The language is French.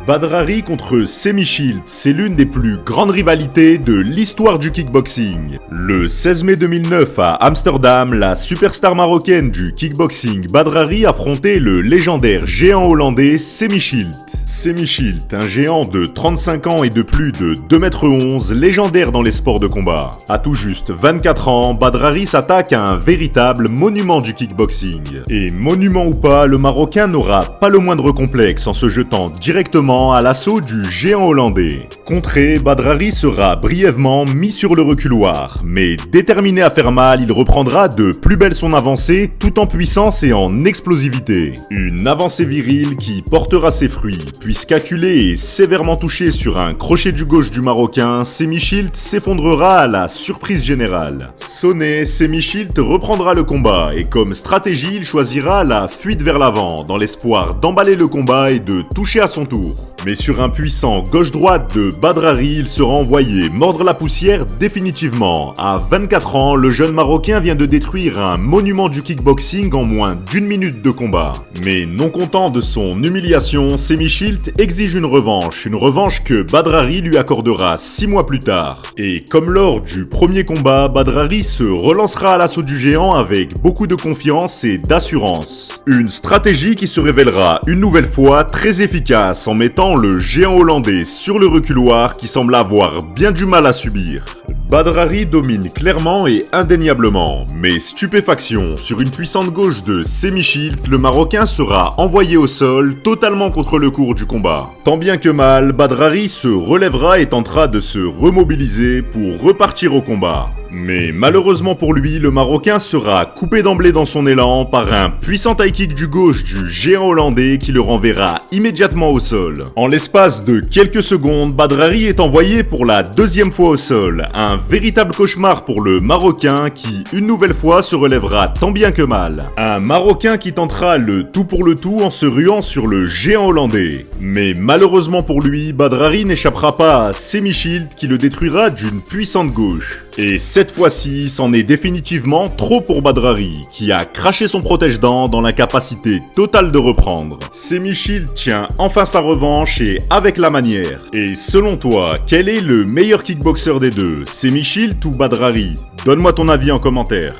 Badrari contre Semi-Shield, c'est l'une des plus grandes rivalités de l'histoire du kickboxing. Le 16 mai 2009 à Amsterdam, la superstar marocaine du kickboxing Badrari affrontait le légendaire géant hollandais Semi-Shield. Semi-Shield, un géant de 35 ans et de plus de 2,11 m, légendaire dans les sports de combat. À tout juste 24 ans, Badrari s'attaque à un véritable monument du kickboxing. Et monument ou pas, le Marocain n'aura pas le moindre complexe en se jetant directement à l'assaut du géant hollandais. Contré, Badrari sera brièvement mis sur le reculoir, mais déterminé à faire mal, il reprendra de plus belle son avancée tout en puissance et en explosivité. Une avancée virile qui portera ses fruits, puisqu'acculé et sévèrement touché sur un crochet du gauche du Marocain, Semi-Shield s'effondrera à la surprise générale. Sonné, Semi-Shield reprendra le combat et comme stratégie, il choisira la fuite vers l'avant, dans l'espoir d'emballer le combat et de toucher à son tour. Mais sur un puissant gauche-droite de Badrari, il sera envoyé mordre la poussière définitivement. À 24 ans, le jeune Marocain vient de détruire un monument du kickboxing en moins d'1 minute de combat. Mais non content de son humiliation, Semi-Shield exige une revanche que Badrari lui accordera 6 mois plus tard. Et comme lors du premier combat, Badrari se relancera à l'assaut du géant avec beaucoup de confiance et d'assurance. Une stratégie qui se révélera une nouvelle fois très efficace en mettant le géant hollandais sur le reculoir qui semble avoir bien du mal à subir. Badrari domine clairement et indéniablement, mais stupéfaction, sur une puissante gauche de Semi-Shield, le Marocain sera envoyé au sol totalement contre le cours du combat. Tant bien que mal, Badrari se relèvera et tentera de se remobiliser pour repartir au combat. Mais malheureusement pour lui, le Marocain sera coupé d'emblée dans son élan par un puissant high kick du gauche du géant hollandais qui le renverra immédiatement au sol. En l'espace de quelques secondes, Badrari est envoyé pour la deuxième fois au sol. Un véritable cauchemar pour le Marocain qui, une nouvelle fois, se relèvera tant bien que mal. Un Marocain qui tentera le tout pour le tout en se ruant sur le géant hollandais. Mais malheureusement pour lui, Badrari n'échappera pas à Semi-Shield qui le détruira d'une puissante gauche. Et cette fois-ci, c'en est définitivement trop pour Badrari, qui a craché son protège-dents dans l'incapacité totale de reprendre. Semi-Shield tient enfin sa revanche et avec la manière. Et selon toi, quel est le meilleur kickboxer des deux, Semi-Shield ou Badrari? Donne-moi ton avis en commentaire.